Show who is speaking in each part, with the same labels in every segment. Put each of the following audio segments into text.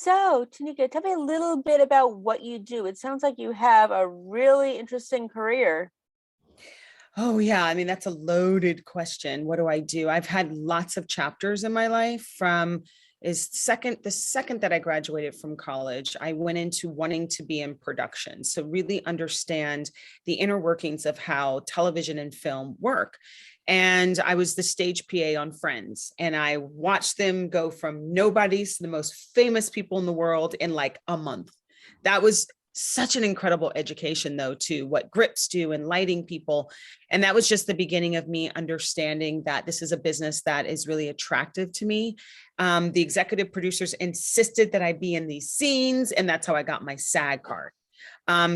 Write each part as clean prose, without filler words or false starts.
Speaker 1: So, Tanika, tell me a little bit about what you do. It sounds like you have a really interesting career.
Speaker 2: Oh, yeah. I mean, that's a loaded question. What do I do? I've had lots of chapters in my life from the second that I graduated from college, I went into wanting to be in production. So really understand the inner workings of how television and film work. And I was the stage PA on Friends, and I watched them go from nobodies to the most famous people in the world in like a month. That was such an incredible education, though, to what grips do and lighting people. And that was just the beginning of me understanding that this is a business that is really attractive to me. The executive producers insisted that I be in these scenes, and that's how I got my SAG card.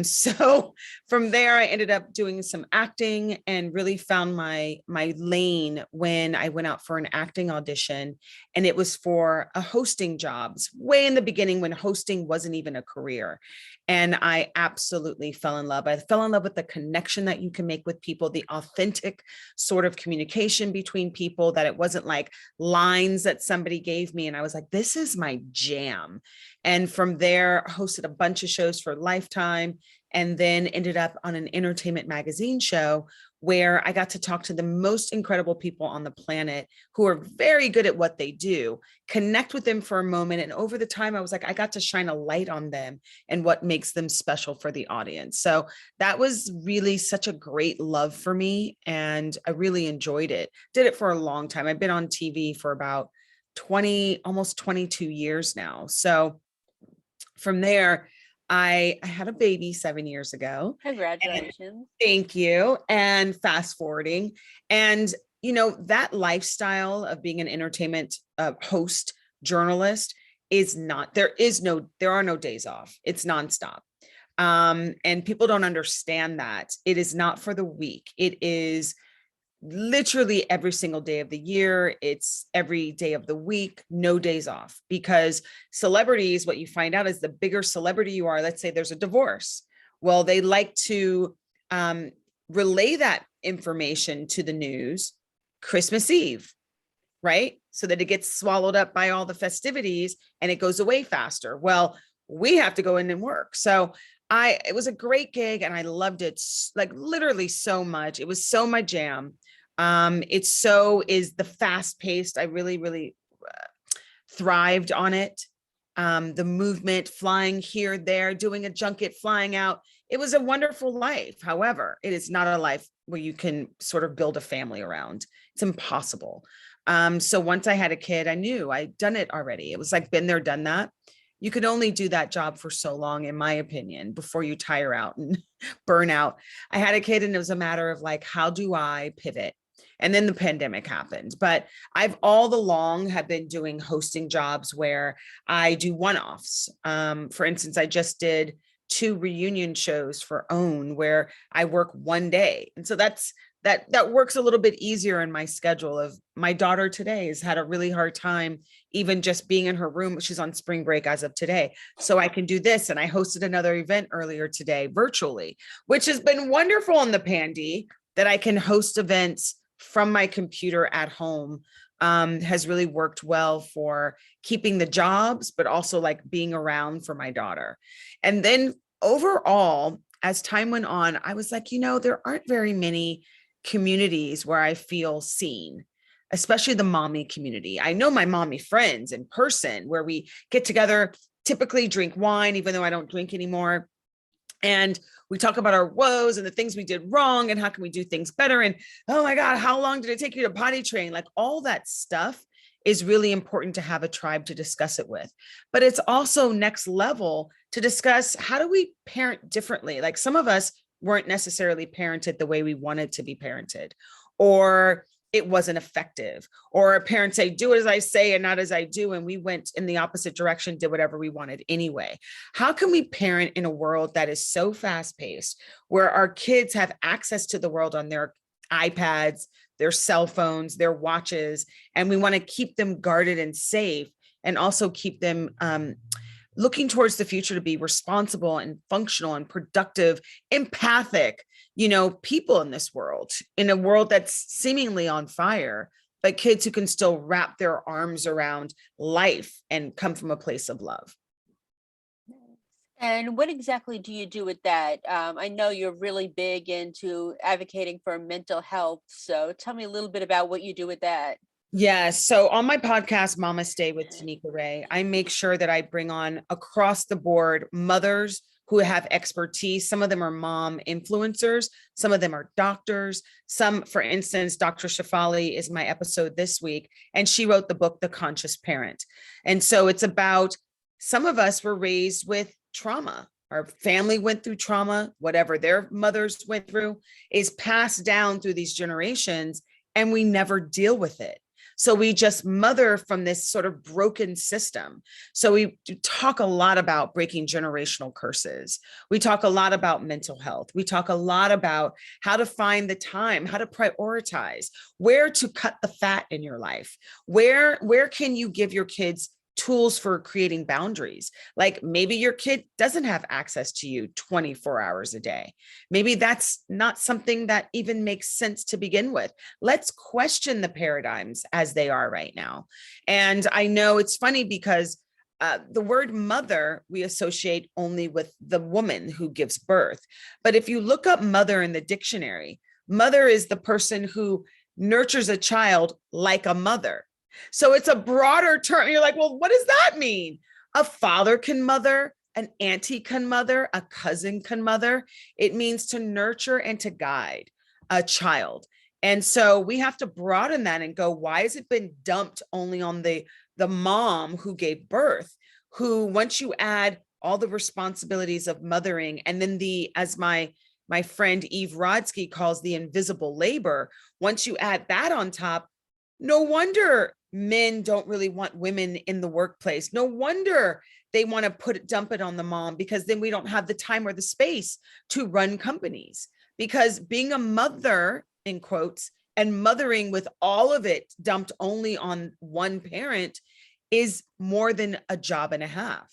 Speaker 2: So from there, I ended up doing some acting and really found my lane when I went out for an acting audition, and it was for a hosting jobs way in the beginning when hosting wasn't even a career. And I absolutely fell in love. I fell in love with the connection that you can make with people, the authentic sort of communication between people, that it wasn't like lines that somebody gave me. And I was like, this is my jam. And from there, hosted a bunch of shows for Lifetime, and then ended up on an entertainment magazine show where I got to talk to the most incredible people on the planet who are very good at what they do, connect with them for a moment. And over the time, I was like, I got to shine a light on them and what makes them special for the audience. So that was really such a great love for me. And I really enjoyed it. Did it for a long time. I've been on TV for about 20, almost 22 years now. So from there, I had a baby 7 years ago. And
Speaker 1: Congratulations.
Speaker 2: thank you. And fast forwarding. And, that lifestyle of being an entertainment host, journalist there are no days off. It's nonstop. And people don't understand that. It is not for the weak. It is literally every single day of the year. It's every day of the week, no days off, because celebrities, what you find out is the bigger celebrity you are, let's say there's a divorce. Well, they like to relay that information to the news Christmas Eve, right? So that it gets swallowed up by all the festivities and it goes away faster. Well, we have to go in and work. So it was a great gig and I loved it like literally so much. It was so my jam. It so is the fast paced. I really, really thrived on it. The movement, flying here, there, doing a junket, flying out. It was a wonderful life. However, it is not a life where you can sort of build a family around. It's impossible. So once I had a kid, I knew I'd done it already. It was like been there, done that. You could only do that job for so long, in my opinion, before you tire out and burn out. I had a kid and it was a matter of like, how do I pivot? And then the pandemic happened, but I've all along have been doing hosting jobs where I do one-offs. For instance, I just did 2 reunion shows for OWN where I work one day. And so that works a little bit easier in my schedule. Of my daughter today has had a really hard time even just being in her room. She's on spring break as of today. So I can do this. And I hosted another event earlier today virtually, which has been wonderful in the pandy, that I can host events from my computer at home. Has really worked well for keeping the jobs, but also like being around for my daughter. And then overall, as time went on, I was like, there aren't very many communities where I feel seen, especially the mommy community. I know my mommy friends in person where we get together, typically drink wine, even though I don't drink anymore. And we talk about our woes and the things we did wrong and how can we do things better. And oh my God, how long did it take you to potty train? Like all that stuff is really important to have a tribe to discuss it with. But it's also next level to discuss, how do we parent differently? Like some of us weren't necessarily parented the way we wanted to be parented, or it wasn't effective, or a parent say, do as I say and not as I do. And we went in the opposite direction, did whatever we wanted anyway. How can we parent in a world that is so fast paced, where our kids have access to the world on their iPads, their cell phones, their watches, and we want to keep them guarded and safe, and also keep them looking towards the future to be responsible and functional and productive, empathic, people in this world, in a world that's seemingly on fire, but kids who can still wrap their arms around life and come from a place of love.
Speaker 1: And what exactly do you do with that? I know you're really big into advocating for mental health. So tell me a little bit about what you do with that.
Speaker 2: Yes. So on my podcast, Mama Stay with Tanika Ray, I make sure that I bring on across the board mothers who have expertise. Some of them are mom influencers, some of them are doctors. Some, for instance, Dr. Shafali is my episode this week, and she wrote the book, The Conscious Parent. And so it's about some of us were raised with trauma. Our family went through trauma, whatever their mothers went through is passed down through these generations, and we never deal with it. So we just mother from this sort of broken system. So we talk a lot about breaking generational curses. We talk a lot about mental health. We talk a lot about how to find the time, how to prioritize, where to cut the fat in your life. Where can you give your kids tools for creating boundaries? Like maybe your kid doesn't have access to you 24 hours a day. Maybe that's not something that even makes sense to begin with. Let's question the paradigms as they are right now. And I know it's funny because the word mother we associate only with the woman who gives birth. But if you look up mother in the dictionary, mother is the person who nurtures a child like a mother. So it's a broader term. You're like, well, what does that mean? A father can mother, an auntie can mother, a cousin can mother. It means to nurture and to guide a child. And so we have to broaden that and go, why has it been dumped only on the mom who gave birth, who once you add all the responsibilities of mothering, and then as my friend Eve Rodsky calls the invisible labor, once you add that on top, no wonder men don't really want women in the workplace. No wonder they want to dump it on the mom, because then we don't have the time or the space to run companies. Because being a mother, in quotes, and mothering with all of it dumped only on one parent is more than a job and a half.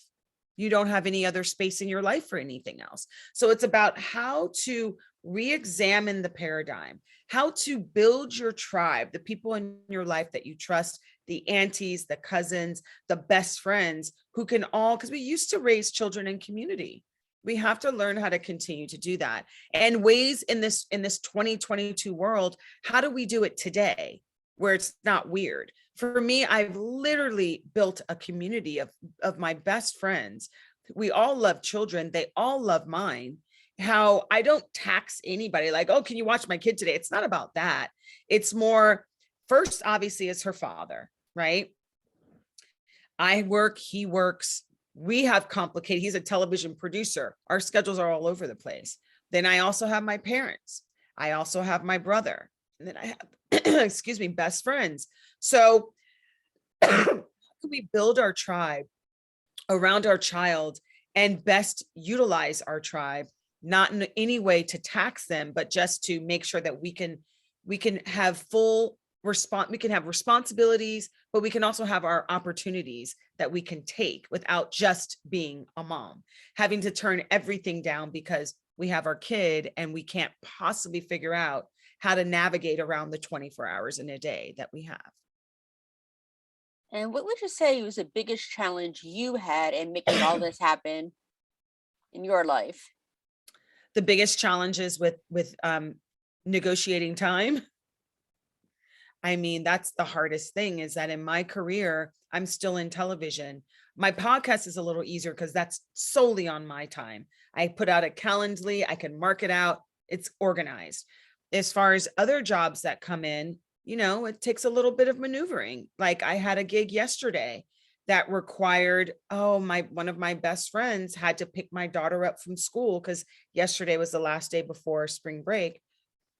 Speaker 2: You don't have any other space in your life for anything else. So it's about how to re-examine the paradigm, how to build your tribe, the people in your life that you trust, the aunties, the cousins, the best friends who can all, because we used to raise children in community. We have to learn how to continue to do that. And ways in this 2022 world, how do we do it today where it's not weird? For me, I've literally built a community of my best friends. We all love children. They all love mine. How I don't tax anybody like, oh, can you watch my kid today? It's not about that. It's more, first, obviously, is her father, right? I work, he works. We have complicated, he's a television producer. Our schedules are all over the place. Then I also have my parents. I also have my brother. And then I have, excuse me, best friends. So how can we build our tribe around our child and best utilize our tribe, not in any way to tax them, but just to make sure that we can have full response, we can have responsibilities, but we can also have our opportunities that we can take without just being a mom, having to turn everything down because we have our kid and we can't possibly figure out how to navigate around the 24 hours in a day that we have.
Speaker 1: And what would you say was the biggest challenge you had in making all this happen in your life?
Speaker 2: The biggest challenges with negotiating time. I mean, that's the hardest thing, is that in my career, I'm still in television. My podcast is a little easier because that's solely on my time. I put out a Calendly, I can mark it out, it's organized. As far as other jobs that come in, it takes a little bit of maneuvering. Like I had a gig yesterday that required, one of my best friends had to pick my daughter up from school because yesterday was the last day before spring break.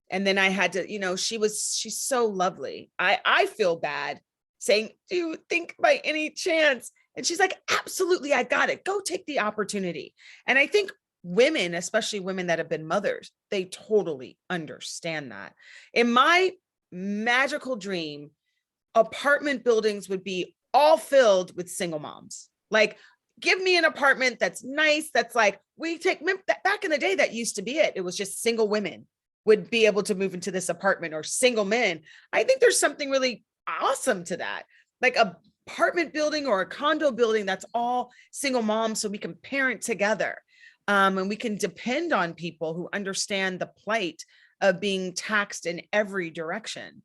Speaker 2: And then I had to, she's so lovely. I feel bad saying, do you think by any chance? And she's like, absolutely, I got it. Go take the opportunity. And I think women, especially women that have been mothers, they totally understand that. In my magical dream, apartment buildings would be all filled with single moms. Like, give me an apartment that's nice. That's like, back in the day, that used to be it. It was just single women would be able to move into this apartment, or single men. I think there's something really awesome to that. Like apartment building or a condo building that's all single moms, so we can parent together. And we can depend on people who understand the plight of being taxed in every direction.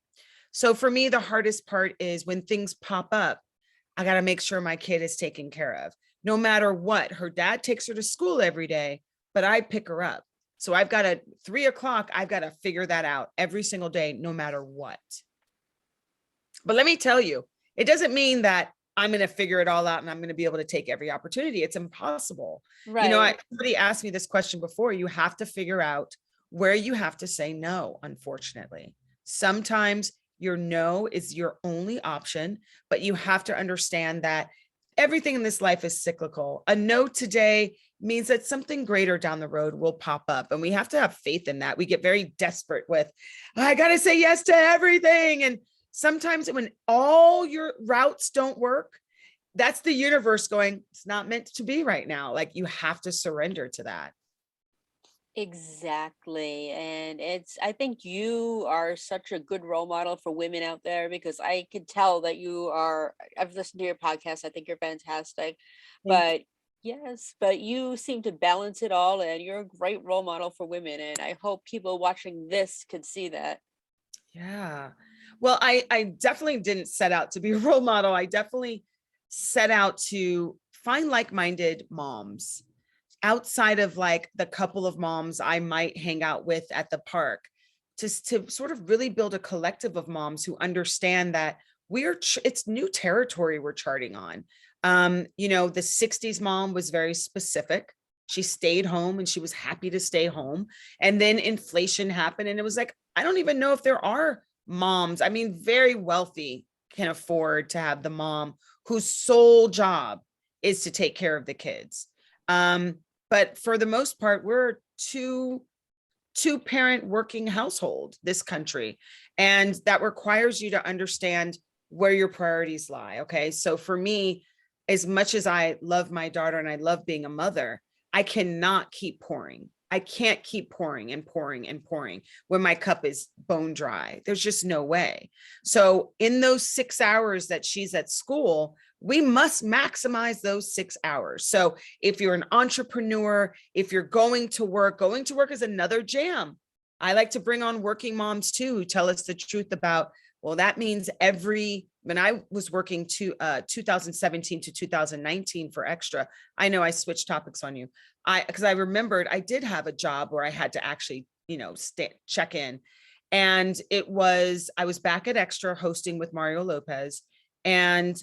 Speaker 2: So for me, the hardest part is when things pop up, I got to make sure my kid is taken care of. No matter what, her dad takes her to school every day, but I pick her up. So I've got to 3 o'clock, I've got to figure that out every single day, no matter what. But let me tell you, it doesn't mean that I'm going to figure it all out and I'm going to be able to take every opportunity. It's impossible.
Speaker 1: Right.
Speaker 2: Somebody asked me this question before. You have to figure out where you have to say no, unfortunately. Sometimes your no is your only option, but you have to understand that everything in this life is cyclical. A no today means that something greater down the road will pop up. And we have to have faith in that. We get very desperate with, I got to say yes to everything. And sometimes when all your routes don't work, that's the universe going, it's not meant to be right now. Like you have to surrender to that.
Speaker 1: Exactly. And I think you are such a good role model for women out there because I could tell that I've listened to your podcast. I think you're fantastic.
Speaker 2: Thank
Speaker 1: But yes, but you seem to balance it all and you're a great role model for women. And I hope people watching this could see that.
Speaker 2: you. Yeah. Well, I definitely didn't set out to be a role model. I definitely set out to find like-minded moms outside of like the couple of moms I might hang out with at the park, to sort of really build a collective of moms who understand that it's new territory we're charting on. The 60s mom was very specific. She stayed home and she was happy to stay home. And then inflation happened. And it was like, I don't even know if there are moms. I mean, very wealthy can afford to have the mom whose sole job is to take care of the kids. But for the most part, we're two parent working household, this country. And that requires you to understand where your priorities lie. Okay. So for me, as much as I love my daughter and I love being a mother, I cannot keep pouring. I can't keep pouring and pouring and pouring when my cup is bone dry. There's just no way. So in those 6 hours that she's at school, we must maximize those 6 hours. So if you're an entrepreneur, if you're going to work is another jam. I like to bring on working moms too, who tell us the truth about, well, that means when I was working 2017 to 2019 for Extra, I know I switched topics on you. Because I remembered I did have a job where I had to actually, check in. And I was back at Extra hosting with Mario Lopez. And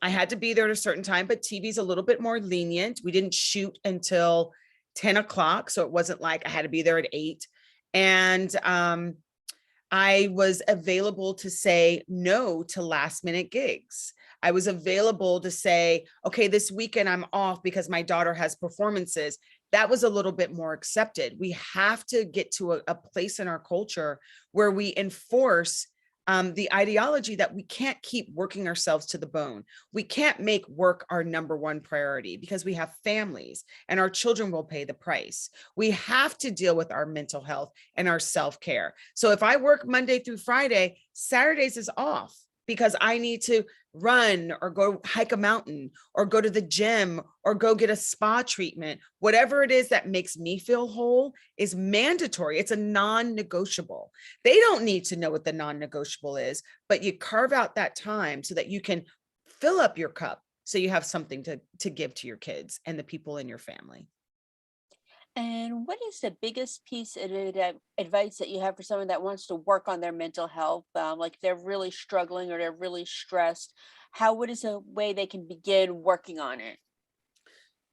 Speaker 2: I had to be there at a certain time, but TV's a little bit more lenient. We didn't shoot until 10 o'clock. So it wasn't like I had to be there at 8. And I was available to say no to last minute gigs. I was available to say, okay, this weekend I'm off because my daughter has performances. That was a little bit more accepted. We have to get to a place in our culture where we enforce the ideology that we can't keep working ourselves to the bone. We can't make work our number one priority because we have families and our children will pay the price. We have to deal with our mental health and our self-care. So if I work Monday through Friday, Saturdays is off because I need to run or go hike a mountain or go to the gym or go get a spa treatment. Whatever it is that makes me feel whole is mandatory. It's a non-negotiable. They don't need to know what the non-negotiable is, but you carve out that time so that you can fill up your cup so you have something to give to your kids and the people in your family.
Speaker 1: And what is the biggest piece of advice that you have for someone that wants to work on their mental health? Like they're really struggling or they're really stressed. What is a way they can begin working on it?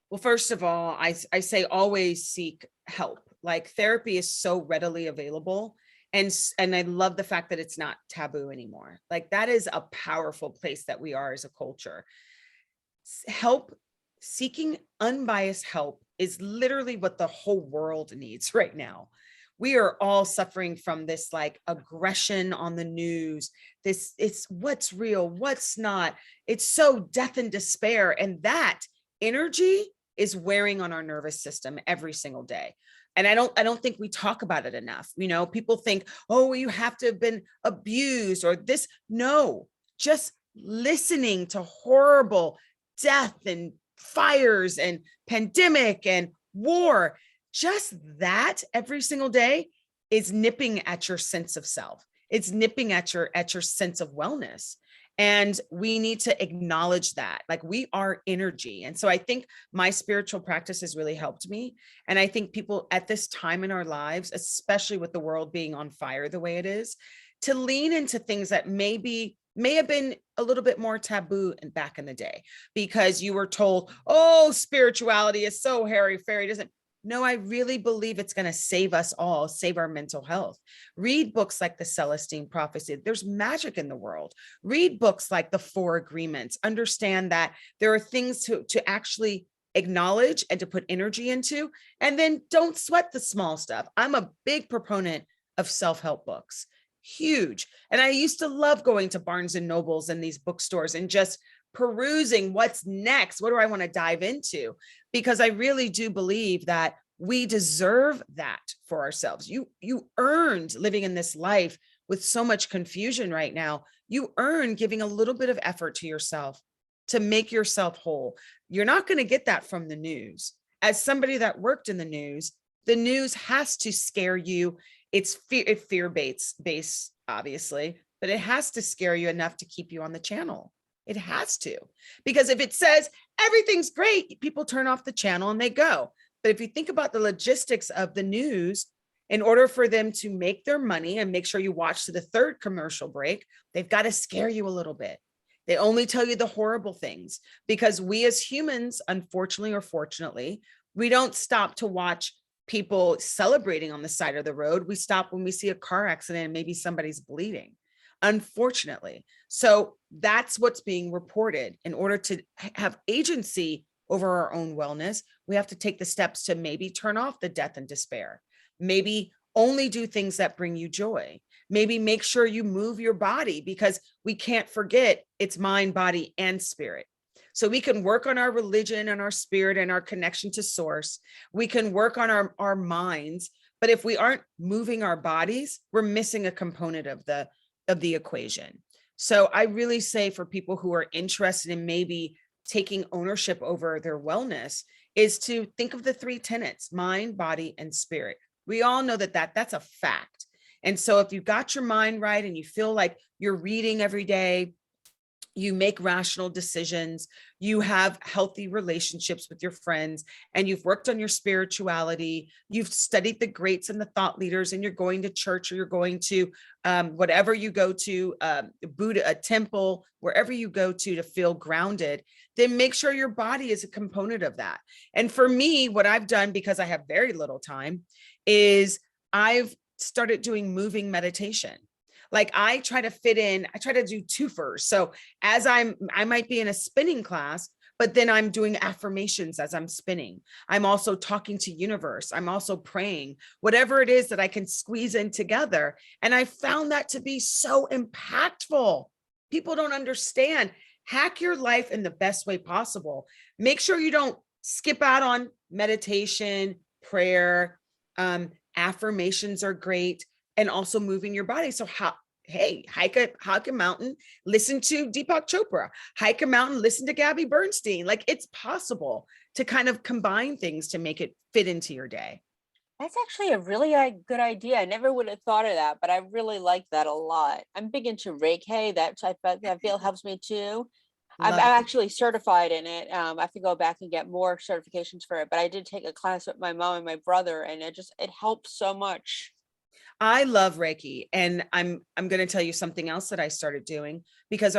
Speaker 2: Well, first of all, I say always seek help. Like therapy is so readily available. And I love the fact that it's not taboo anymore. Like that is a powerful place that we are as a culture. Help, seeking unbiased help is literally what the whole world needs right now. We are all suffering from this like aggression on the news. It's what's real, what's not. It's so death and despair. And that energy is wearing on our nervous system every single day. And I don't think we talk about it enough. People think, oh, you have to have been abused or this. No, just listening to horrible death and fires and pandemic and war, just that every single day is nipping at your sense of self. It's nipping at your sense of wellness. And we need to acknowledge that, like, we are energy. And so I think my spiritual practice has really helped me. And I think people at this time in our lives, especially with the world being on fire the way it is, to lean into things that may have been a little bit more taboo back in the day, because you were told, oh, spirituality is so hairy fairy, doesn't. No, I really believe it's going to save us all, save our mental health. Read books like the Celestine Prophecy. There's magic in the world. Read books like the Four Agreements. Understand that there are things to actually acknowledge and to put energy into, and then don't sweat the small stuff. I'm a big proponent of self-help books. Huge. And I used to love going to Barnes and Nobles and these bookstores and just perusing what's next. What do I want to dive into? Because I really do believe that we deserve that for ourselves. You earned living in this life with so much confusion right now. You earn giving a little bit of effort to yourself to make yourself whole. You're not going to get that from the news. As somebody that worked in the news has to scare you. It's fear based, obviously, but it has to scare you enough to keep you on the channel. It has to, because if it says everything's great, people turn off the channel and they go. But if you think about the logistics of the news, in order for them to make their money and make sure you watch to the third commercial break, they've got to scare you a little bit. They only tell you the horrible things, because we as humans, unfortunately or fortunately, we don't stop to watch people celebrating on the side of the road. We stop when we see a car accident and maybe somebody's bleeding, unfortunately. So that's what's being reported. In order to have agency over our own wellness, we have to take the steps to maybe turn off the death and despair, maybe only do things that bring you joy, maybe make sure you move your body, because we can't forget it's mind, body, and spirit. So we can work on our religion and our spirit and our connection to source. We can work on our minds, but if we aren't moving our bodies, we're missing a component of the equation. So I really say, for people who are interested in maybe taking ownership over their wellness, is to think of the three tenets: mind, body, and spirit. We all know that's a fact. And so if you got your mind right and you feel like you're reading every day, you make rational decisions, you have healthy relationships with your friends, and you've worked on your spirituality, you've studied the greats and the thought leaders, and you're going to church, or you're going to whatever you go to, Buddha, a temple, wherever you go to feel grounded, then make sure your body is a component of that. And for me, what I've done, because I have very little time, is I've started doing moving meditation. Like, I try to do twofers. So I might be in a spinning class, but then I'm doing affirmations as I'm spinning. I'm also talking to universe. I'm also praying, whatever it is that I can squeeze in together. And I found that to be so impactful. People don't understand. Hack your life in the best way possible. Make sure you don't skip out on meditation, prayer. Affirmations are great. And also moving your body. So hike a mountain, listen to Deepak Chopra, hike a mountain, listen to Gabby Bernstein. Like, it's possible to kind of combine things to make it fit into your day.
Speaker 1: That's actually a really good idea. I never would have thought of that, but I really like that a lot. I'm big into Reiki. I feel helps me too. I'm
Speaker 2: Love it.
Speaker 1: actually certified in it. I have to go back and get more certifications for it, but I did take a class with my mom and my brother, and it helps so much.
Speaker 2: I love Reiki. And I'm going to tell you something else that I started doing, because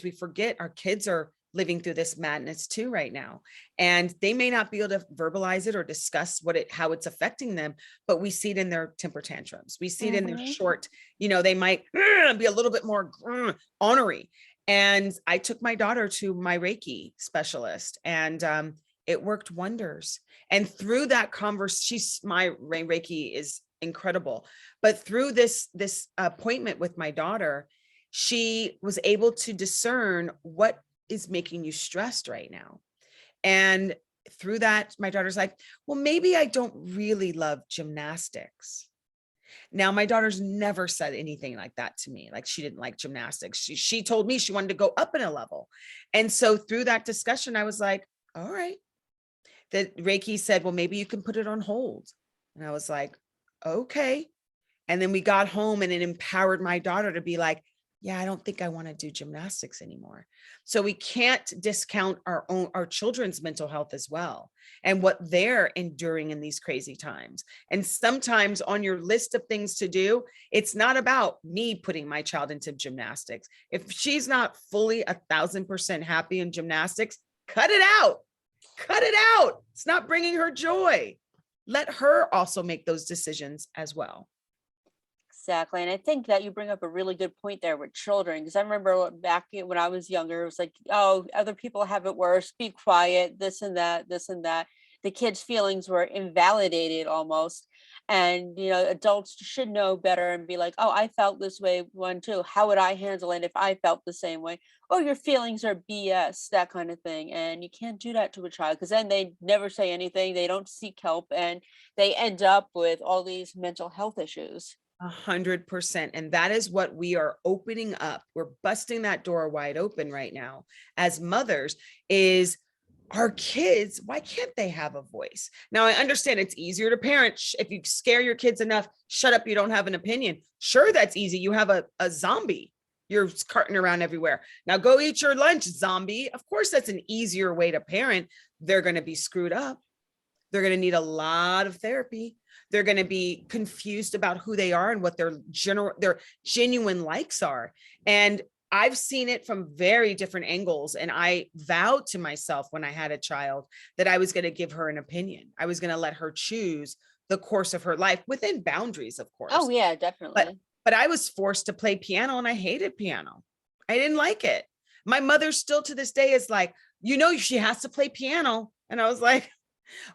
Speaker 2: we forget our kids are living through this madness too right now. And they may not be able to verbalize it or discuss how it's affecting them, but we see it in their temper tantrums. We see it in their
Speaker 1: Hmm.
Speaker 2: short, they might be a little bit more ornery. And I took my daughter to my Reiki specialist, and it worked wonders. And through that conversation, my Reiki is incredible. But through this appointment with my daughter, she was able to discern what is making you stressed right now. And through that, my daughter's like, well, maybe I don't really love gymnastics. Now, my daughter's never said anything like that to me. Like she didn't like gymnastics. She told me she wanted to go up in a level. And so through that discussion, I was like, all right. That Reiki said, well, maybe you can put it on hold. And I was like, okay. And then we got home and it empowered my daughter to be like, yeah, I don't think I want to do gymnastics anymore. So we can't discount our children's mental health as well and what they're enduring in these crazy times. And sometimes on your list of things to do, it's not about me putting my child into gymnastics. If she's not fully 1,000% happy in gymnastics, cut it out. Cut it out. It's not bringing her joy. Let her also make those decisions as well.
Speaker 1: Exactly. And I think that you bring up a really good point there with children, because I remember back when I was younger, it was like, oh, other people have it worse, be quiet, this and that, this and that. The kids' feelings were invalidated almost. And, adults should know better and be like, oh, I felt this way one too. How would I handle it if I felt the same way? Oh, your feelings are BS, that kind of thing. And you can't do that to a child because then they never say anything. They don't seek help and they end up with all these mental health issues.
Speaker 2: 100%. And that is what we are opening up. We're busting that door wide open right now as mothers is our kids. Why can't they have a voice? Now, I understand it's easier to parent. If you scare your kids enough, shut up, you don't have an opinion. Sure, that's easy. You have a zombie. You're carting around everywhere. Now go eat your lunch, zombie. Of course, that's an easier way to parent. They're going to be screwed up. They're going to need a lot of therapy. They're going to be confused about who they are and what their genuine likes are. And I've seen it from very different angles. And I vowed to myself when I had a child that I was going to give her an opinion. I was going to let her choose the course of her life within boundaries, of
Speaker 1: Oh
Speaker 2: course.
Speaker 1: yeah,
Speaker 2: But
Speaker 1: definitely.
Speaker 2: but I was forced to play piano and I hated piano. I didn't like it. My mother still to this day is like, she has to play piano. And I was like,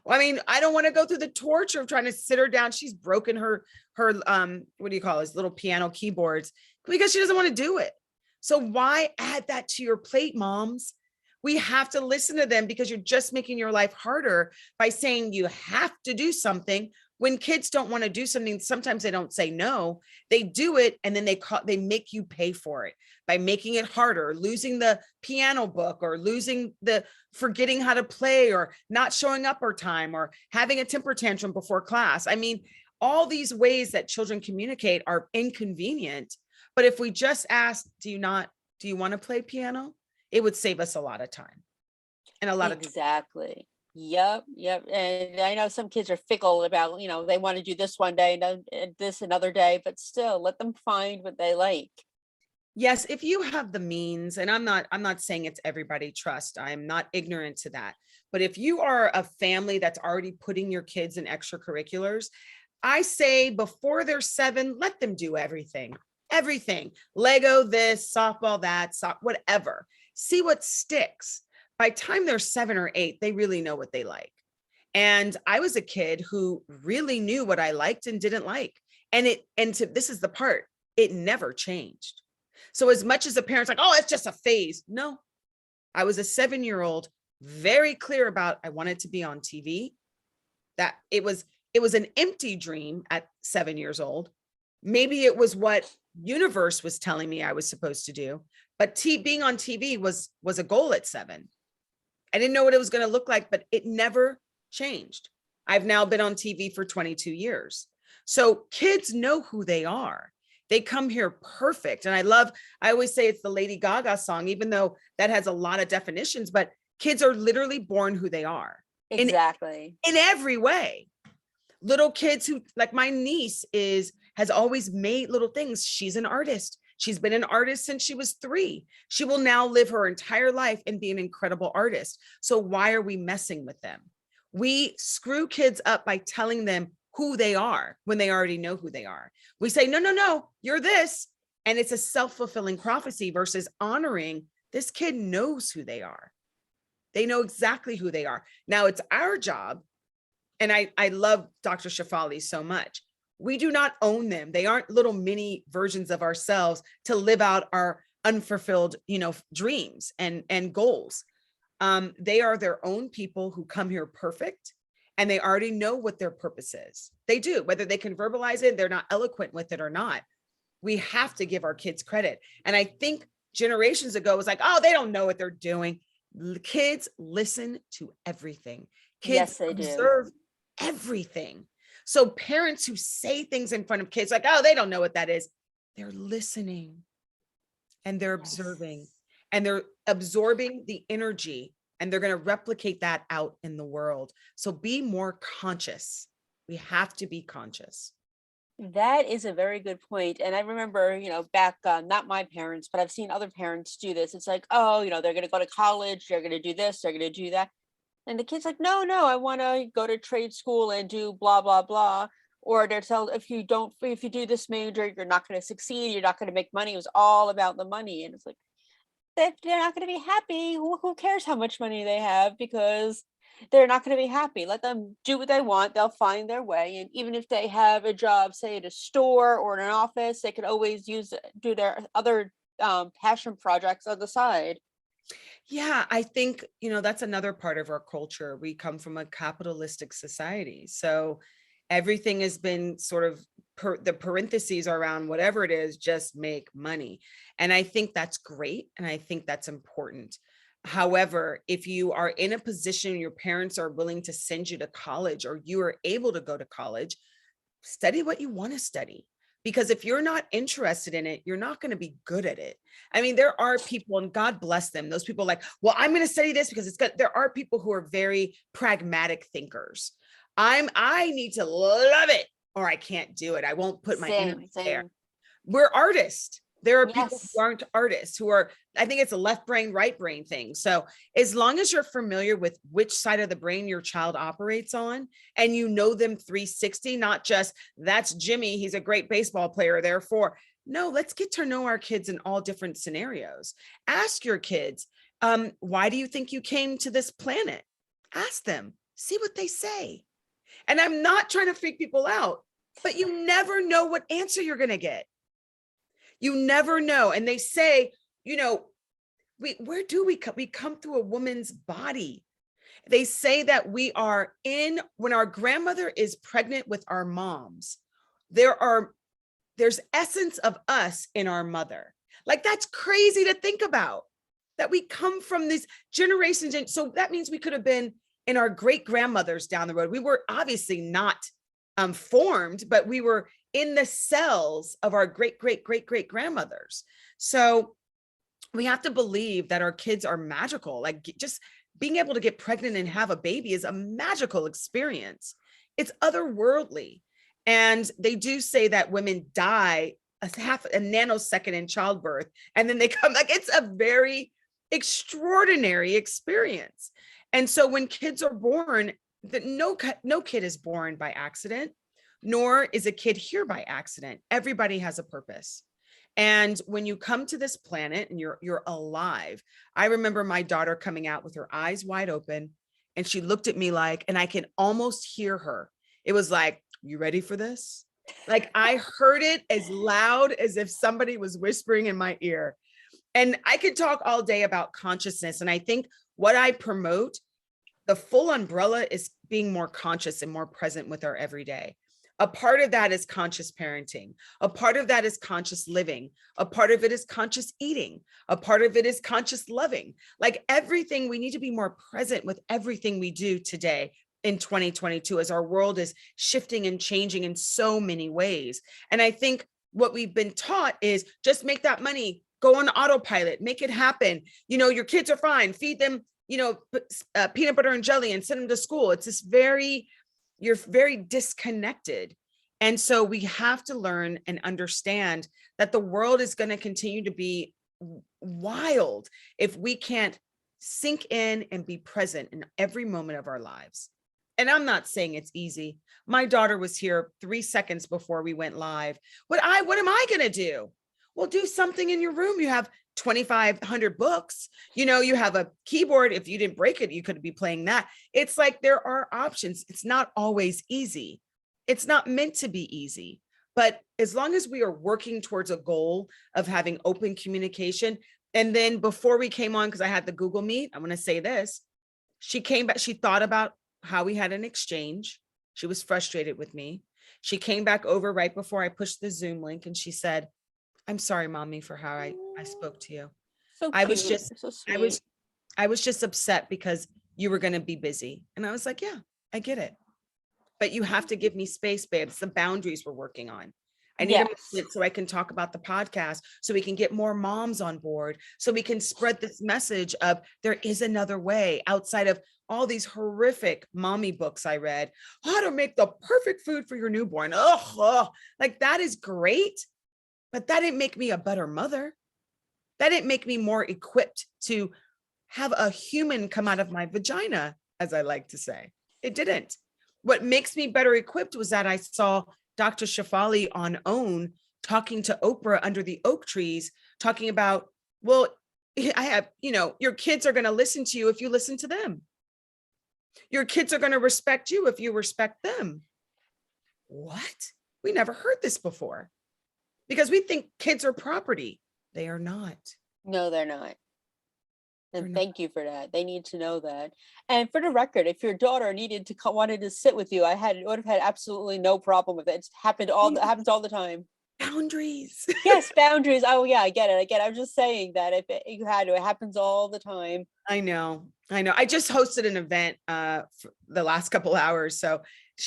Speaker 2: well, I mean, I don't want to go through the torture of trying to sit her down. She's broken her what do you call it, little piano keyboards because she doesn't want to do it. So why add that to your plate, moms? We have to listen to them because you're just making your life harder by saying you have to do something. When kids don't want to do something, sometimes they don't say no. They do it and then they make you pay for it by making it harder, losing the piano book or losing the forgetting how to play or not showing up on time or having a temper tantrum before class. I mean, all these ways that children communicate are inconvenient. But if we just ask, do you want to play piano? It would save us a lot of time and a lot of.
Speaker 1: Exactly. Yep, yep. And I know some kids are fickle about, they want to do this one day and then this another day, but still let them find what they like.
Speaker 2: Yes, if you have the means, and I'm not saying it's everybody, trust, I'm not ignorant to that. But if you are a family that's already putting your kids in extracurriculars, I say before they're 7, let them do everything. Everything. Lego this, softball that, whatever. See what sticks. By the time they're 7 or 8, they really know what they like. And I was a kid who really knew what I liked and didn't like. This is the part, it never changed. So as much as the parents like, oh, it's just a phase. No, I was a 7-year-old, very clear about I wanted to be on TV. That it was an empty dream at 7 years old. Maybe it was what universe was telling me I was supposed to do, but being on TV was a goal at 7. I didn't know what it was going to look like, but it never changed. I've now been on TV for 22 years. So kids know who they are. They come here perfect. And I always say it's the Lady Gaga song, even though that has a lot of definitions, but kids are literally born who they are in,
Speaker 1: Exactly.
Speaker 2: in every way. Little kids who, like my niece has always made little things. She's an artist. She's been an artist since she was 3. She will now live her entire life and be an incredible artist. So why are we messing with them? We screw kids up by telling them who they are when they already know who they are. We say, no, no, no, you're this. And it's a self-fulfilling prophecy versus honoring this kid knows who they are. They know exactly who they are. Now it's our job. And I love Dr. Shafali so much. We do not own them. They aren't little mini versions of ourselves to live out our unfulfilled, dreams and goals. They are their own people who come here perfect. and they already know what their purpose is. They do, whether they can verbalize it, they're not eloquent with it or not. We have to give our kids credit. And I think generations ago it was like, oh, they don't know what they're doing. Kids listen to everything. Kids
Speaker 1: Yes, they do.
Speaker 2: observe everything. So parents who say things in front of kids like, oh, they don't know what that is, they're listening and they're
Speaker 1: Yes.
Speaker 2: observing and they're absorbing the energy, and they're going to replicate that out in the world. So be more conscious. We have to be conscious.
Speaker 1: That is a very good point. And I remember, back, not my parents, but I've seen other parents do this. It's like, oh, they're going to go to college, they're going to do this, they're going to do that. And the kid's like, no, no, I want to go to trade school and do blah, blah, blah. Or they're told, if you do this major, you're not going to succeed, you're not going to make money. It was all about the money. And it's like, if they're not going to be happy, who cares how much money they have? Because they're not going to be happy. Let them do what they want. They'll find their way. And even if they have a job, say at a store or in an office, they can always do their other passion projects on the side.
Speaker 2: Yeah, I think, that's another part of our culture. We come from a capitalistic society. So everything has been sort of the parentheses around whatever it is, just make money. And I think that's great. And I think that's important. However, if you are in a position, your parents are willing to send you to college, or you are able to go to college, study what you want to study. Because if you're not interested in it, you're not going to be good at it. I mean, there are people, and God bless them, those people like, well, I'm going to study this because it's good. There are people who are very pragmatic thinkers. I need to love it or I can't do it. I won't put my
Speaker 1: Same,
Speaker 2: energy there.
Speaker 1: same.
Speaker 2: We're artists. There are people who
Speaker 1: Yes.
Speaker 2: aren't artists, who are, I think it's a left brain, right brain thing. So as long as you're familiar with which side of the brain your child operates on, and you know them 360, not just that's Jimmy, he's a great baseball player, therefore, no, let's get to know our kids in all different scenarios. Ask your kids, why do you think you came to this planet? Ask them, see what they say. And I'm not trying to freak people out, but you never know what answer you're going to get. You never know. And they say, where do we come? We come through a woman's body. They say that when our grandmother is pregnant with our moms, there's essence of us in our mother. Like, that's crazy to think about, that we come from these generations. And so that means we could have been in our great grandmothers down the road. We were obviously not formed, but we were in the cells of our great, great, great, great grandmothers. So we have to believe that our kids are magical. Like, just being able to get pregnant and have a baby is a magical experience. It's otherworldly. And they do say that women die a nanosecond in childbirth, and then they come, like, it's a very extraordinary experience. And so when kids are born, no kid is born by accident, nor is a kid here by accident. Everybody has a purpose. And when you come to this planet and you're alive, I remember my daughter coming out with her eyes wide open, and she looked at me like, and I can almost hear her. It was like, you ready for this? Like, I heard it as loud as if somebody was whispering in my ear. And I could talk all day about consciousness. And I think what I promote, the full umbrella, is being more conscious and more present with our everyday. A part of that is conscious parenting. A part of that is conscious living. A part of it is conscious eating. A part of it is conscious loving. Like, everything, we need to be more present with everything we do today in 2022, as our world is shifting and changing in so many ways. And I think what we've been taught is just make that money, go on autopilot, make it happen. Your kids are fine, feed them, peanut butter and jelly and send them to school. It's this you're very disconnected. And so we have to learn and understand that the world is going to continue to be wild if we can't sink in and be present in every moment of our lives. And I'm not saying it's easy. My daughter was here 3 seconds before we went live. What am I going to do? Well, do something in your room. You have 2,500 books, you have a keyboard. If you didn't break it, you could be playing that. It's like, there are options. It's not always easy. It's not meant to be easy. But as long as we are working towards a goal of having open communication. And then before we came on, because I had the Google Meet, I'm going to say this, she came back, she thought about how we had an exchange. She was frustrated with me. She came back over right before I pushed the Zoom link and she said, "I'm sorry, mommy, for how I
Speaker 1: Oh,
Speaker 2: spoke to you.
Speaker 1: so
Speaker 2: I was
Speaker 1: cute.
Speaker 2: just,
Speaker 1: So
Speaker 2: I was,
Speaker 1: sweet.
Speaker 2: I was just upset because you were going to be busy." And I was like, yeah, I get it. But you have to give me space, babe. It's the boundaries we're working on. I need a
Speaker 1: Yes.
Speaker 2: moment so I can talk about the podcast, so we can get more moms on board, so we can spread this message of there is another way outside of all these horrific mommy books I read. How to make the perfect food for your newborn. Oh, like that is great, but that didn't make me a better mother. That didn't make me more equipped to have a human come out of my vagina, as I like to say. It didn't. What makes me better equipped was that I saw Dr. Shafali on OWN talking to Oprah under the oak trees, talking about, well, I have, your kids are going to listen to you if you listen to them. Your kids are going to respect you if you respect them. What? We never heard this before because we think kids are property. They are not.
Speaker 1: No, they're not.
Speaker 2: They're
Speaker 1: And
Speaker 2: not.
Speaker 1: thank you for that. They need to know that. And for the record, if your daughter needed to wanted to sit with you, would have had absolutely no problem with it. It's happens all the time.
Speaker 2: Boundaries.
Speaker 1: Yes, boundaries. Oh yeah, I get it. I get it. I'm just saying that if you had to, it happens all the time.
Speaker 2: I know. I know. I just hosted an event for the last couple hours. So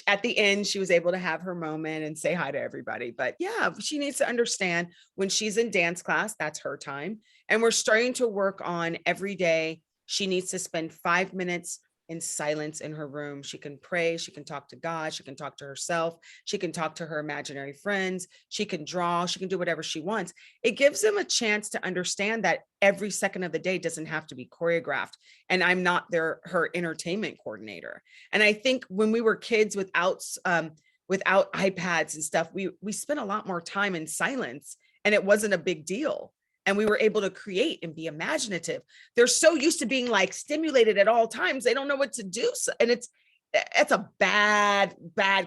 Speaker 2: at the end, she was able to have her moment and say hi to everybody. But yeah, she needs to understand when she's in dance class, that's her time. And we're starting to work on every day. She needs to spend 5 minutes in silence in her room. She can pray, she can talk to God, she can talk to herself, she can talk to her imaginary friends, she can draw, she can do whatever she wants. It gives them a chance to understand that every second of the day doesn't have to be choreographed. And I'm not her entertainment coordinator. And I think when we were kids without iPads and stuff, we spent a lot more time in silence and it wasn't a big deal. And we were able to create and be imaginative. They're so used to being like stimulated at all times, they don't know what to do. And it's a bad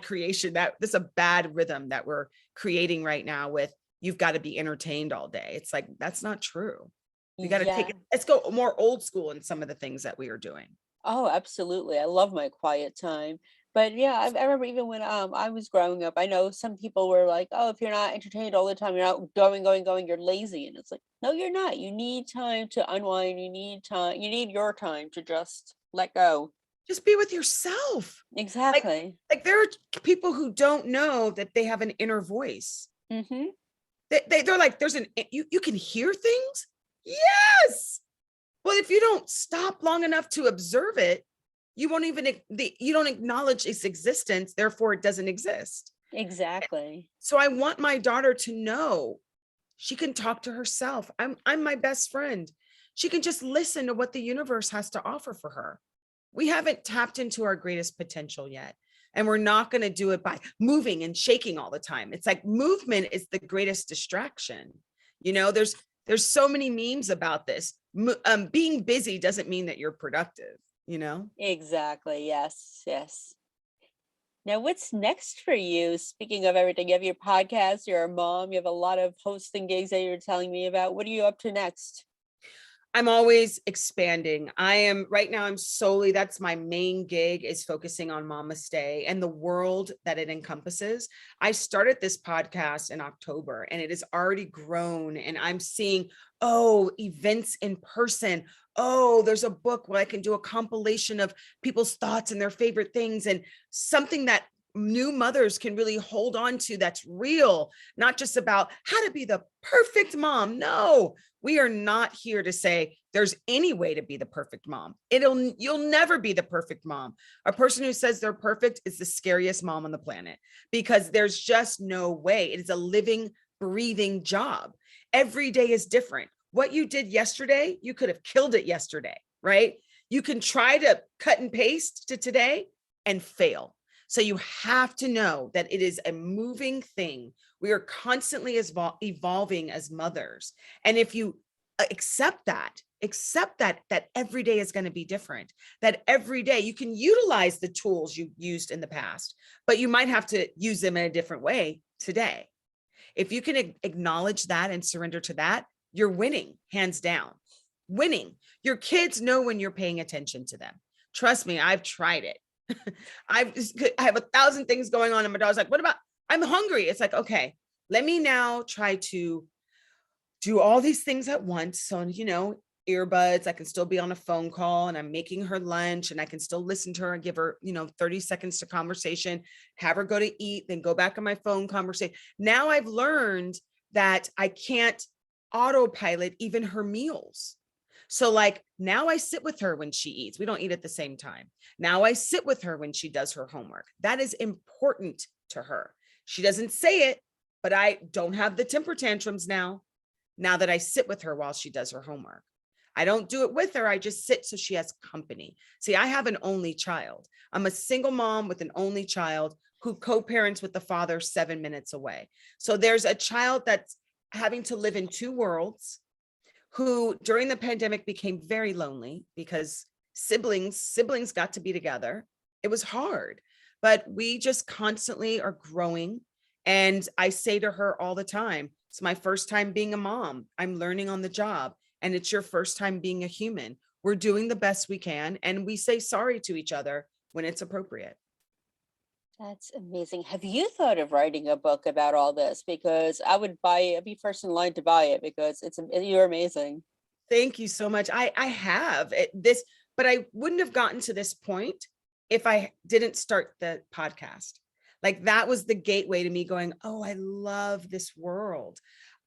Speaker 2: creation. That's a bad rhythm that we're creating right now with you've got to be entertained all day. It's like, that's not true. We got to take
Speaker 1: Yeah.
Speaker 2: it. Let's go more old school in some of the things that we are doing.
Speaker 1: Oh, absolutely. I love my quiet time. But yeah, I remember even when I was growing up, I know some people were like, "Oh, if you're not entertained all the time, you're not going, you're lazy." And it's like, "No, you're not. You need time to unwind. You need your time to just let go."
Speaker 2: Just be with yourself. Like,
Speaker 1: Exactly.
Speaker 2: like there are people who don't know that they have an inner voice.
Speaker 1: Mm-hmm.
Speaker 2: They're like, you can hear things. Yes. Well, if you don't stop long enough to observe it, you don't acknowledge its existence, therefore it doesn't exist.
Speaker 1: Exactly.
Speaker 2: So I want my daughter to know she can talk to herself. I'm my best friend. She can just listen to what the universe has to offer for her. We haven't tapped into our greatest potential yet. And we're not going to do it by moving and shaking all the time. It's like movement is the greatest distraction. There's so many memes about this. Being busy doesn't mean that you're productive.
Speaker 1: Exactly. Yes. Yes. Now, what's next for you? Speaking of everything, you have your podcast, you're a mom, you have a lot of hosting gigs that you're telling me about. What are you up to next?
Speaker 2: I'm always expanding. I'm solely, that's my main gig, is focusing on Mama Stay and the world that it encompasses. I started this podcast in October and it has already grown and I'm seeing, events in person. Oh, there's a book where I can do a compilation of people's thoughts and their favorite things and something that new mothers can really hold on to that's real, not just about how to be the perfect mom. No, we are not here to say there's any way to be the perfect mom. You'll never be the perfect mom. A person who says they're perfect is the scariest mom on the planet because there's just no way. It is a living, breathing job. Every day is different. What you did yesterday, you could have killed it yesterday, right? You can try to cut and paste to today and fail. So you have to know that it is a moving thing. We are constantly evolving as mothers. And if you accept that every day is going to be different, that every day you can utilize the tools you used in the past, but you might have to use them in a different way today. If you can acknowledge that and surrender to that, you're winning, hands down. Winning. Your kids know when you're paying attention to them. Trust me, I've tried it. I have 1,000 things going on. And my daughter's like, what about, I'm hungry. It's like, okay, let me now try to do all these things at once. So, earbuds, I can still be on a phone call and I'm making her lunch and I can still listen to her and give her, 30 seconds to conversation, have her go to eat, then go back on my phone conversation. Now I've learned that I can't autopilot even her meals. So like now I sit with her when she eats. We don't eat at the same time. Now I sit with her when she does her homework. That is important to her. She doesn't say it, but I don't have the temper tantrums now that I sit with her while she does her homework. I don't do it with her. I just sit so she has company. See, I have an only child. I'm a single mom with an only child who co-parents with the father 7 minutes away. So there's a child that's having to live in two worlds, who during the pandemic became very lonely because siblings got to be together. It was hard, but we just constantly are growing. And I say to her all the time, it's my first time being a mom. I'm learning on the job. And it's your first time being a human. We're doing the best we can. And we say sorry to each other when it's appropriate.
Speaker 1: That's amazing. Have you thought of writing a book about all this? Because I would buy it. I'd be first in line to buy it because you're amazing.
Speaker 2: Thank you so much. I have this, but I wouldn't have gotten to this point if I didn't start the podcast. Like that was the gateway to me going, oh, I love this world.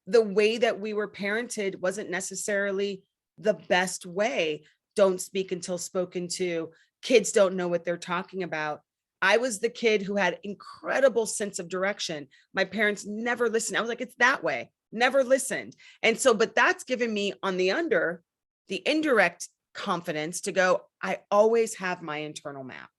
Speaker 2: The way that we were parented wasn't necessarily the best way. Don't speak until spoken to. Kids don't know what they're talking about. I was the kid who had incredible sense of direction. My parents never listened. I was like, it's that way, never listened. And so, but that's given me on the indirect confidence to go, I always have my internal map.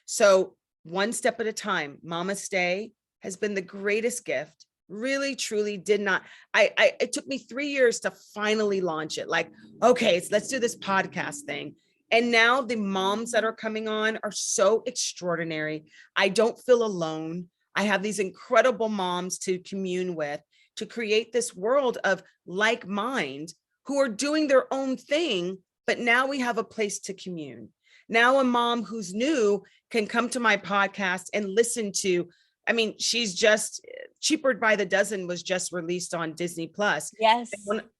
Speaker 2: So one step at a time, Mama Stay has been the greatest gift. Really, truly did not. It took me 3 years to finally launch it. Like, okay, so let's do this podcast thing. And now the moms that are coming on are so extraordinary. I don't feel alone. I have these incredible moms to commune with, to create this world of like mind who are doing their own thing. But now we have a place to commune. Now a mom who's new can come to my podcast and listen to, I mean, she's just Cheaper by the Dozen was just released on Disney Plus.
Speaker 1: Yes.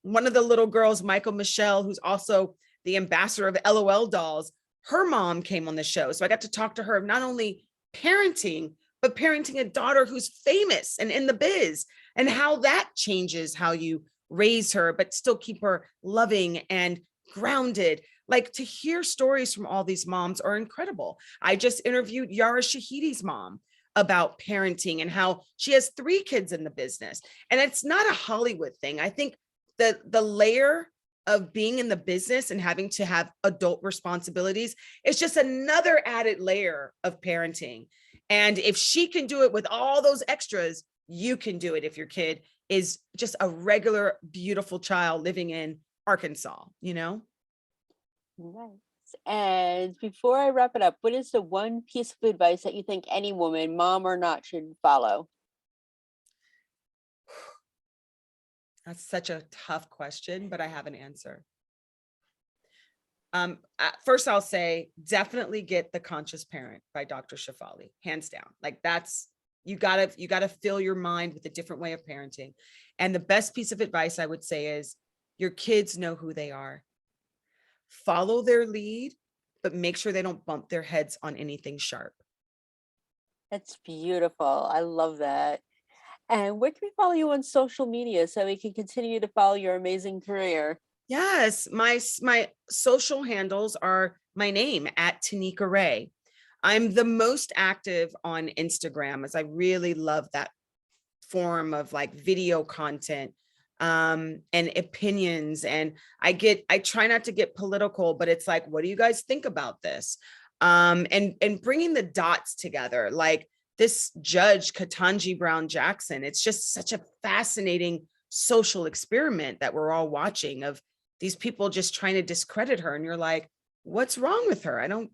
Speaker 2: One of the little girls, Michael Michelle, who's also the ambassador of LOL dolls, her mom came on the show. So I got to talk to her of not only parenting, but parenting a daughter who's famous and in the biz, and how that changes how you raise her, but still keep her loving and grounded. Like to hear stories from all these moms are incredible. I just interviewed Yara Shahidi's mom about parenting and how she has 3 kids in the business. And it's not a Hollywood thing. I think the layer of being in the business and having to have adult responsibilities is just another added layer of parenting. And if she can do it with all those extras, you can do it if your kid is just a regular, beautiful child living in Arkansas.
Speaker 1: Nice. And before I wrap it up, what is the one piece of advice that you think any woman, mom or not, should follow?
Speaker 2: That's such a tough question, but I have an answer. First, I'll say definitely get The Conscious Parent by Dr. Shafali, hands down. Like that's, you gotta fill your mind with a different way of parenting. And the best piece of advice I would say is your kids know who they are. Follow their lead, but make sure they don't bump their heads on anything sharp.
Speaker 1: That's beautiful. I love that. And where can we follow you on social media so we can continue to follow your amazing career?
Speaker 2: Yes, my social handles are my name at Tanika Ray. I'm the most active on Instagram as I really love that form of like video content and opinions. And I try not to get political, but it's like, what do you guys think about this? And bringing the dots together, like this judge, Katanji Brown Jackson, it's just such a fascinating social experiment that we're all watching of these people just trying to discredit her. And you're like, what's wrong with her? I don't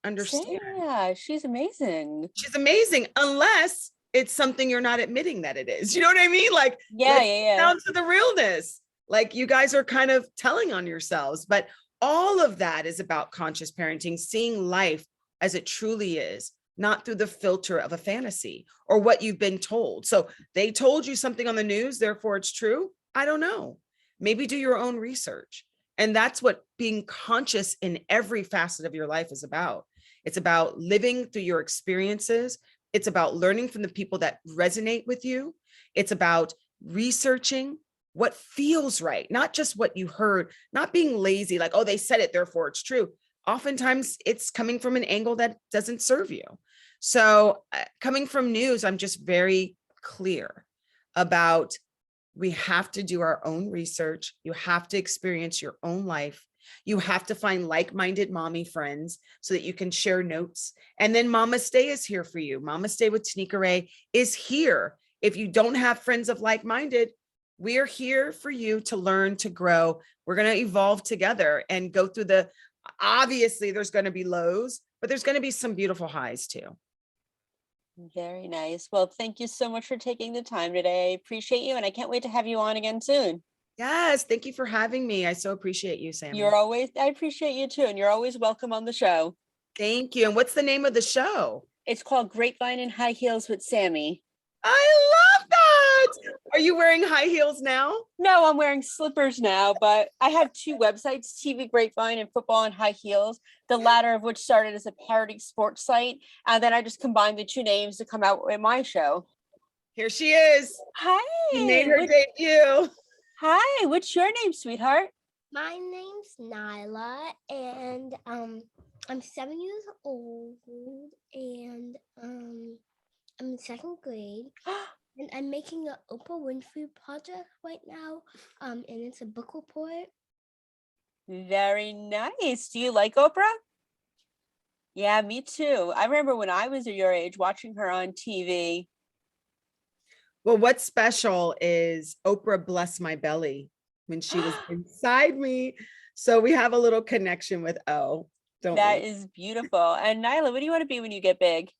Speaker 2: understand.
Speaker 1: Yeah, she's amazing.
Speaker 2: She's amazing, unless it's something you're not admitting that it is. You know what I mean? Like,
Speaker 1: Yeah,
Speaker 2: let's
Speaker 1: yeah,
Speaker 2: get
Speaker 1: yeah.
Speaker 2: down to the realness. Like you guys are kind of telling on yourselves, but all of that is about conscious parenting, seeing life as it truly is, not through the filter of a fantasy or what you've been told. So they told you something on the news, therefore it's true. I don't know. Maybe do your own research. And that's what being conscious in every facet of your life is about. It's about living through your experiences. It's about learning from the people that resonate with you. It's about researching what feels right, not just what you heard, not being lazy, like, oh, they said it, therefore it's true. Oftentimes it's coming from an angle that doesn't serve you. So coming from news, I'm just very clear about we have to do our own research. You have to experience your own life. You have to find like-minded mommy friends so that you can share notes. And then Mama Stay is here for you. Mama Stay with Tanika Ray is here. If you don't have friends of like-minded, we're here for you to learn, to grow. We're going to evolve together and go through obviously there's going to be lows, but there's going to be some beautiful highs too.
Speaker 1: Very nice. Well, thank you so much for taking the time today. I appreciate you, and I can't wait to have you on again soon.
Speaker 2: Yes, thank you for having me. I so appreciate you, Sammi.
Speaker 1: I appreciate you too, and you're always welcome on the show.
Speaker 2: Thank you. And what's the name of the show?
Speaker 1: It's called Grapevine and High Heels with Sammi.
Speaker 2: I love that. Are you wearing high heels now?
Speaker 1: No, I'm wearing slippers now, but I have two websites, TV Grapevine and Football and High Heels, the latter of which started as a parody sports site. And then I just combined the two names to come out with my show.
Speaker 2: Here she is.
Speaker 1: Hi.
Speaker 2: She made her debut.
Speaker 1: Hi, what's your name, sweetheart?
Speaker 3: My name's Nyla, and I'm 7 years old, and I'm in second grade, and I'm making an Oprah Winfrey project right now, and it's a book report.
Speaker 1: Very nice. Do you like Oprah? Yeah, me too. I remember when I was your age watching her on TV.
Speaker 2: Well, what's special is Oprah blessed my belly when she was inside me. So we have a little connection with O, don't
Speaker 1: That
Speaker 2: we?
Speaker 1: is beautiful. And Nyla, what do you want to be when you get big?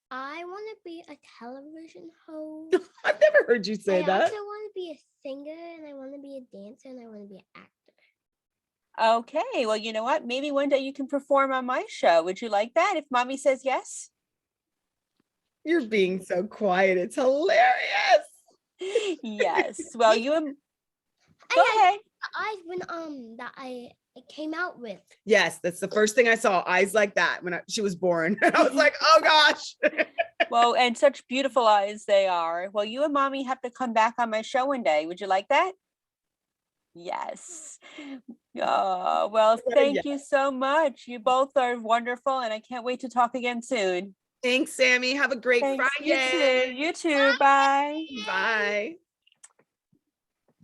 Speaker 3: I want to be a television host.
Speaker 2: I've never heard you say
Speaker 3: I
Speaker 2: that.
Speaker 3: also want to be a singer, and I want to be a dancer, and I want to be an actor.
Speaker 1: Okay, well, you know what? Maybe one day you can perform on my show. Would you like that if mommy says yes?
Speaker 2: You're being so quiet. It's hilarious.
Speaker 1: Yes. Well, go
Speaker 3: I
Speaker 1: ahead.
Speaker 3: eyes when that I came out with.
Speaker 2: Yes, that's the first thing I saw. Eyes like that when she was born. I was like, oh gosh.
Speaker 1: Well, and such beautiful eyes they are. Well, you and mommy have to come back on my show one day. Would you like that? Yes. Oh, well, thank you so much. You both are wonderful, and I can't wait to talk again soon.
Speaker 2: Thanks, Sammi. Have a great
Speaker 1: Thanks.
Speaker 2: Friday.
Speaker 1: You too. You too. Bye.
Speaker 2: Bye.